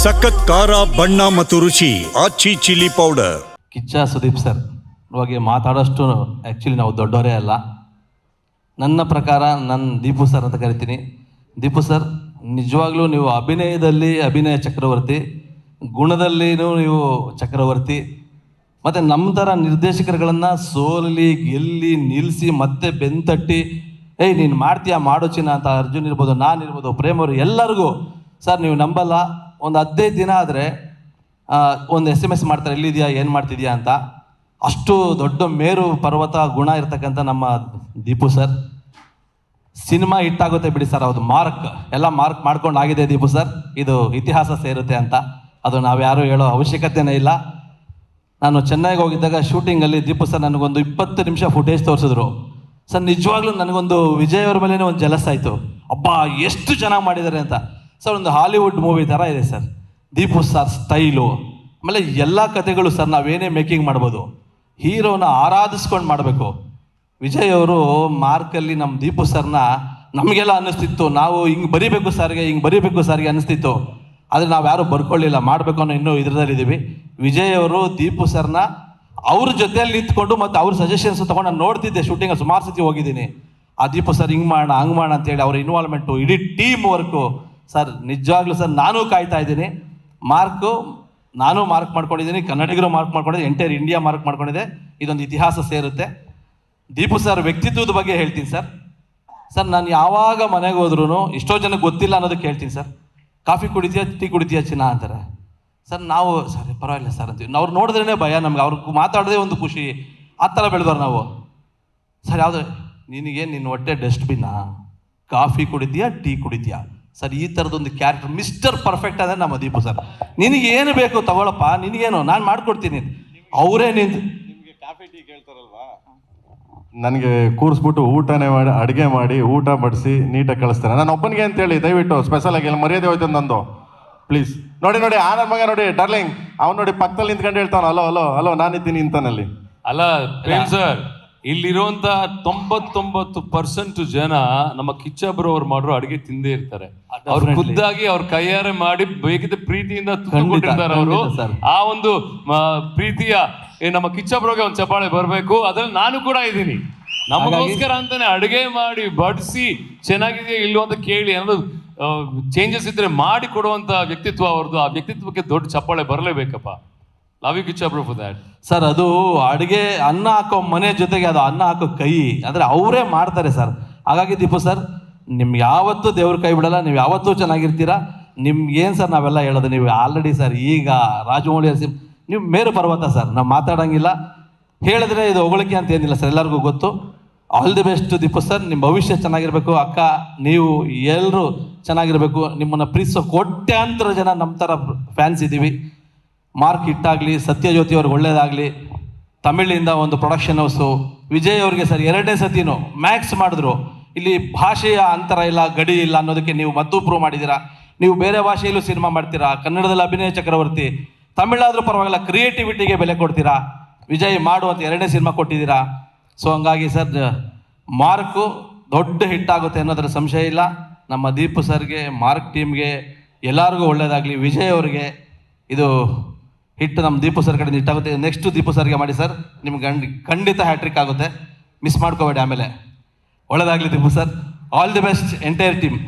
ಸಖತ್ ಖಾರ ಬಣ್ಣ ಮತ್ತು ರುಚಿ Aachi chilli powder. Kichcha Sudeep sir ಬಗ್ಗೆ ಮಾತಾಡೋಷ್ಟು ಆ್ಯಕ್ಚುಲಿ ನಾವು ದೊಡ್ಡವರೇ ಅಲ್ಲ. ನನ್ನ ಪ್ರಕಾರ ನಾನು ದೀಪು ಸರ್ ಅಂತ ಕರಿತೀನಿ. ದೀಪು ಸರ್ ನಿಜವಾಗ್ಲೂ ನೀವು ಅಭಿನಯದಲ್ಲಿ ಅಭಿನಯ ಚಕ್ರವರ್ತಿ, ಗುಣದಲ್ಲಿನೂ ನೀವು ಚಕ್ರವರ್ತಿ. ಮತ್ತು ನಮ್ಮ ಥರ ನಿರ್ದೇಶಕರುಗಳನ್ನು ಸೋಲಲಿ ಗೆಲ್ಲಿ ನಿಲ್ಲಿಸಿ ಮತ್ತೆ ಬೆಂತಟ್ಟಿ ಏಯ್ ನೀನು ಮಾಡ್ತೀಯಾ ಮಾಡೋ ಚಿನ್ನ ಅಂತ ಅರ್ಜುನ್ ಇರ್ಬೋದು, ನಾನಿರ್ಬೋದು, ಪ್ರೇಮ್ ಅವರು ಎಲ್ಲರಿಗೂ ಸರ್ ನೀವು ನಂಬಲ್ಲ, ಒಂದು 15 ದಿನ ಆದರೆ ಒಂದು SMS ಮಾಡ್ತಾರೆ ಎಲ್ಲಿದೆಯಾ ಏನು ಮಾಡ್ತಿದ್ಯಾ ಅಂತ. ಅಷ್ಟು ದೊಡ್ಡ ಮೇರು ಪರ್ವತ ಗುಣ ಇರ್ತಕ್ಕಂಥ ನಮ್ಮ ದೀಪು ಸರ್. ಸಿನಿಮಾ ಹಿಟ್ಟಾಗುತ್ತೆ ಬಿಡಿ ಸರ್, ಅದು ಎಲ್ಲ ಮಾರ್ಕ್ ಮಾಡ್ಕೊಂಡು ಆಗಿದೆ ದೀಪು ಸರ್. ಇದು ಇತಿಹಾಸ ಸೇರುತ್ತೆ ಅಂತ ಅದು ನಾವು ಯಾರೂ ಹೇಳೋ ಅವಶ್ಯಕತೆನೇ ಇಲ್ಲ. ನಾನು ಚೆನ್ನೈಗೆ ಹೋಗಿದ್ದಾಗ ಶೂಟಿಂಗಲ್ಲಿ ದೀಪು ಸರ್ ನನಗೊಂದು 20 ನಿಮಿಷ ಫುಟೇಜ್ ತೋರಿಸಿದ್ರು ಸರ್. ನಿಜವಾಗ್ಲೂ ನನಗೊಂದು ವಿಜಯ್ ಅವ್ರ ಮೇಲೆ ಒಂದು ಜಲಸ್ ಆಯಿತು, ಅಬ್ಬಾ ಎಷ್ಟು ಚೆನ್ನಾಗಿ ಮಾಡಿದ್ದಾರೆ ಅಂತ. ಸರ್ ಒಂದು ಹಾಲಿವುಡ್ ಮೂವಿ ಥರ ಇದೆ ಸರ್ ದೀಪು ಸರ್ ಸ್ಟೈಲು. ಆಮೇಲೆ ಎಲ್ಲ ಕಥೆಗಳು ಸರ್ ನಾವೇನೇ ಮೇಕಿಂಗ್ ಮಾಡ್ಬೋದು, ಹೀರೋನ ಆರಾಧಿಸ್ಕೊಂಡು ಮಾಡಬೇಕು. ವಿಜಯ್ ಅವರು ಮಾರ್ಕಲ್ಲಿ ನಮ್ಮ ದೀಪು ಸರ್ನ ನಮಗೆಲ್ಲ ಅನ್ನಿಸ್ತಿತ್ತು, ನಾವು ಹಿಂಗೆ ಬರಿಬೇಕು ಸರ್ಗೆ ಅನ್ನಿಸ್ತಿತ್ತು. ಆದರೆ ನಾವು ಯಾರೂ ಬರ್ಕೊಳ್ಳಿಲ್ಲ, ಮಾಡಬೇಕು ಅನ್ನೋ ಇನ್ನೂ ಇದರಲ್ಲಿದ್ದೀವಿ. ವಿಜಯ್ ಅವರು ದೀಪು ಸರ್ನ ಅವ್ರ ಜೊತೆಯಲ್ಲಿ ನಿಂತ್ಕೊಂಡು ಮತ್ತು ಅವ್ರ ಸಜೆಷನ್ಸ್ ತೊಗೊಂಡು ನಾನು ನೋಡ್ತಿದ್ದೆ. ಶೂಟಿಂಗಲ್ಲಿ ಸುಮಾರು ಸತಿ ಹೋಗಿದ್ದೀನಿ. ಆ ದೀಪು ಸರ್ ಹಿಂಗೆ ಮಾಡೋಣ ಹಂಗೆ ಮಾಡೋಣ ಅಂತೇಳಿ ಅವ್ರ ಇನ್ವಾಲ್ವ್ಮೆಂಟು, ಇಡೀ ಟೀಮ್ ವರ್ಕು ಸರ್. ನಿಜವಾಗ್ಲೂ ಸರ್ ನಾನು ಕಾಯ್ತಾ ಇದ್ದೀನಿ. ನಾನು ಮಾರ್ಕ್ ಮಾಡ್ಕೊಂಡಿದ್ದೀನಿ, ಕನ್ನಡಿಗರು ಮಾರ್ಕ್ ಮಾಡ್ಕೊಂಡಿದ್ದೆ, ಎಂಟೈರ್ ಇಂಡಿಯಾ ಮಾರ್ಕ್ ಮಾಡ್ಕೊಂಡಿದೆ. ಇದೊಂದು ಇತಿಹಾಸ ಸೇರುತ್ತೆ. ದೀಪು ಸರ್ ವ್ಯಕ್ತಿತ್ವದ ಬಗ್ಗೆ ಹೇಳ್ತೀನಿ ಸರ್. ನಾನು ಯಾವಾಗ ಮನೆಗೆ ಹೋದ್ರೂ ಎಷ್ಟೋ ಜನಕ್ಕೆ ಗೊತ್ತಿಲ್ಲ ಅನ್ನೋದಕ್ಕೆ ಹೇಳ್ತೀನಿ ಸರ್. ಕಾಫಿ ಕುಡಿತೀಯಾ ಟೀ ಕುಡಿತೀಯಾ ಚಿನ್ನ ಅಂತಾರೆ ಸರ್. ನಾವು ಸರಿ ಪರವಾಗಿಲ್ಲ ಸರ್ ಅಂತೀವಿ. ಅವ್ರು ನೋಡಿದ್ರೇ ಭಯ ನಮ್ಗೆ, ಅವ್ರಿಗೆ ಮಾತಾಡೋದೇ ಒಂದು ಖುಷಿ. ಆ ಥರ ಬೆಳೆದವ್ರು ನಾವು ಸರ್. ಯಾವುದು ನಿನ್ನ ಹೊಟ್ಟೆ ಡಸ್ಟ್ಬಿನ್ನಾ, ಕಾಫಿ ಕುಡಿತೀಯಾ ಟೀ ಕುಡಿತೀಯಾ ಸರ್, ಈ ಥರದೊಂದು ಕ್ಯಾರೆಕ್ಟರ್ ಮಿಸ್ಟರ್ ಪರ್ಫೆಕ್ಟ್ ಅಂದರೆ ನಮ್ಮ ದೀಪು ಸರ್. ನಿನಗೇನು ಬೇಕು ತಗೊಳಪ್ಪ, ನಿನಗೇನು ನಾನು ಮಾಡಿಕೊಡ್ತೀನಿ. ಅವರೇ ನಿಮಗೆ ಕಾಫಿ ಟೀ ಕೇಳ್ತಾರಲ್ವಾ, ನನಗೆ ಕೂರಿಸ್ಬಿಟ್ಟು ಅಡುಗೆ ಮಾಡಿ ಊಟ ಬಡಿಸಿ ನೀಟಾಗಿ ಕಳಿಸ್ತಾರೆ. ನಾನು ಒಬ್ಬನಿಗೆ ಅಂತೇಳಿ ದಯವಿಟ್ಟು ಸ್ಪೆಷಲ್ ಆಗಿ ಎಲ್ಲ ಮರ್ಯಾದೆ ಹೋಯ್ತು ನಂದು ಪ್ಲೀಸ್. ನೋಡಿ ಆ ನನ್ನ ಮಗ ನೋಡಿ ಡಾರ್ಲಿಂಗ್, ಅವ್ನು ನೋಡಿ ಪಕ್ಕದಲ್ಲಿ ನಿಂತ್ಕೊಂಡು ಹೇಳ್ತಾನೆ ಹಲೋ ಹಲೋ ಹಲೋ ನಾನಿದ್ದೀನಿ ಇಂತಾನಲ್ಲಿ. ಅಲ್ಲ ಪ್ರೇಮ್ ಸರ್, ಇಲ್ಲಿರುವಂತ 99% ಜನ ನಮ್ಮ ಕಿಚ್ಚ ಬ್ರೋ ಅವ್ರು ಮಾಡೋ ಅಡಿಗೆ ತಿಂದೇ ಇರ್ತಾರೆ. ಅವ್ರು ಖುದ್ದಾಗಿ ಅವ್ರ ಕೈಯಾರೆ ಮಾಡಿ ಬೇಕಿದ್ದ ಪ್ರೀತಿಯಿಂದ ತುಂಬಿಕೊಂಡಿರ್ತಾರೆ ಅವರು. ಆ ಒಂದು ಪ್ರೀತಿಯ ನಮ್ಮ ಕಿಚ್ಚ ಬ್ರೋಗೆ ಒಂದು ಚಪ್ಪಾಳೆ ಬರಬೇಕು. ಅದ್ರಲ್ಲಿ ನಾನು ಕೂಡ ಇದ್ದೀನಿ. ನಮಗೋಸ್ಕರ ಅಂತಾನೆ ಅಡುಗೆ ಮಾಡಿ ಬಡಿಸಿ ಚೆನ್ನಾಗಿದೆಯಾ ಇಲ್ವೋ ಅಂತ ಕೇಳಿ ಅನ್ನೋದು ಚೇಂಜಸ್ ಇದ್ರೆ ಮಾಡಿ ಕೊಡುವಂತ ವ್ಯಕ್ತಿತ್ವ ಅವ್ರದ್ದು. ಆ ವ್ಯಕ್ತಿತ್ವಕ್ಕೆ ದೊಡ್ಡ ಚಪ್ಪಾಳೆ ಬರಲೇಬೇಕಪ್ಪ. Love you Kichcha bro for that sir. ಅದು ಅಡುಗೆ ಅನ್ನ ಹಾಕೋ ಮನೆ ಜೊತೆಗೆ ಅದು ಅನ್ನ ಹಾಕೋ ಕೈ ಅಂದರೆ ಅವರೇ ಮಾಡ್ತಾರೆ ಸರ್. ಹಾಗಾಗಿ ದೀಪು ಸರ್ ನಿಮ್ಗೆ ಯಾವತ್ತೂ ದೇವ್ರ ಕೈ ಬಿಡಲ್ಲ, ನೀವು ಯಾವತ್ತೂ ಚೆನ್ನಾಗಿರ್ತೀರಾ. ನಿಮ್ಗೇನು ಸರ್ ನಾವೆಲ್ಲ ಹೇಳೋದು, ನೀವು ಆಲ್ರೆಡಿ ಸರ್ ಈಗ ರಾಜಮೌಳಿ ನೀವು ಮೇರು ಪರ್ವತ ಸರ್. ನಾವು ಮಾತಾಡೋಂಗಿಲ್ಲ, ಹೇಳಿದ್ರೆ ಇದು ಹೊಗಳಿಕೆ ಅಂತ ಏನಿಲ್ಲ ಸರ್, ಎಲ್ಲರಿಗೂ ಗೊತ್ತು. All the best Deepu sir. ನಿಮ್ಮ ಭವಿಷ್ಯ ಚೆನ್ನಾಗಿರಬೇಕು. ಅಕ್ಕ ನೀವು ಎಲ್ಲರೂ ಚೆನ್ನಾಗಿರಬೇಕು. ನಿಮ್ಮನ್ನು ಪ್ರೀತಿಸೋ ಕೋಟ್ಯಾಂತರ ಜನ ನಮ್ಮ ಥರ ಫ್ಯಾನ್ಸ್ ಇದ್ದೀವಿ. ಮಾರ್ಕ್ ಹಿಟ್ಟಾಗಲಿ, ಸತ್ಯಜ್ಯೋತಿ ಅವ್ರಿಗೆ ಒಳ್ಳೇದಾಗಲಿ. ತಮಿಳಿಂದ ಒಂದು ಪ್ರೊಡಕ್ಷನ್ ಹೌಸು ವಿಜಯ್ ಅವ್ರಿಗೆ ಸರ್ 2ನೇ ಸತಿನೂ ಮ್ಯಾಕ್ಸ್ ಮಾಡಿದ್ರು. ಇಲ್ಲಿ ಭಾಷೆಯ ಅಂತರ ಇಲ್ಲ, ಗಡಿ ಇಲ್ಲ ಅನ್ನೋದಕ್ಕೆ ನೀವು ಮದ್ದು ಪ್ರೂವ್ ಮಾಡಿದ್ದೀರಾ. ನೀವು ಬೇರೆ ಭಾಷೆಯಲ್ಲೂ ಸಿನಿಮಾ ಮಾಡ್ತೀರಾ, ಕನ್ನಡದಲ್ಲಿ ಅಭಿನಯ ಚಕ್ರವರ್ತಿ, ತಮಿಳಾದರೂ ಪರವಾಗಿಲ್ಲ, ಕ್ರಿಯೇಟಿವಿಟಿಗೆ ಬೆಲೆ ಕೊಡ್ತೀರಾ. ವಿಜಯ್ ಮಾಡುವಂಥ 2ನೇ ಸಿನಿಮಾ ಕೊಟ್ಟಿದ್ದೀರಾ. ಸೊ ಹಂಗಾಗಿ ಸರ್ ಮಾರ್ಕು ದೊಡ್ಡ ಹಿಟ್ಟಾಗುತ್ತೆ ಅನ್ನೋದ್ರ ಸಂಶಯ ಇಲ್ಲ. ನಮ್ಮ ದೀಪು ಸರ್ಗೆ, ಮಾರ್ಕ್ ಟೀಮ್ಗೆ ಎಲ್ಲರಿಗೂ ಒಳ್ಳೇದಾಗಲಿ. ವಿಜಯ್ ಅವ್ರಿಗೆ ಇದು ಹಿಟ್ಟು ನಮ್ಮ ದೀಪು ಸರ್ ಕಡೆ ಹಿಟ್ಟಾಗುತ್ತೆ. ನೆಕ್ಸ್ಟ್ ದೀಪು ಸರ್ಗೆ ಮಾಡಿ ಸರ್, ನಿಮ್ಗೆ ಖಂಡಿತ ಹ್ಯಾಟ್ರಿಕ್ ಆಗುತ್ತೆ, ಮಿಸ್ ಮಾಡ್ಕೋಬೇಡಿ. ಆಮೇಲೆ ಒಳ್ಳೇದಾಗಲಿ Deepu sir. All the best entire team.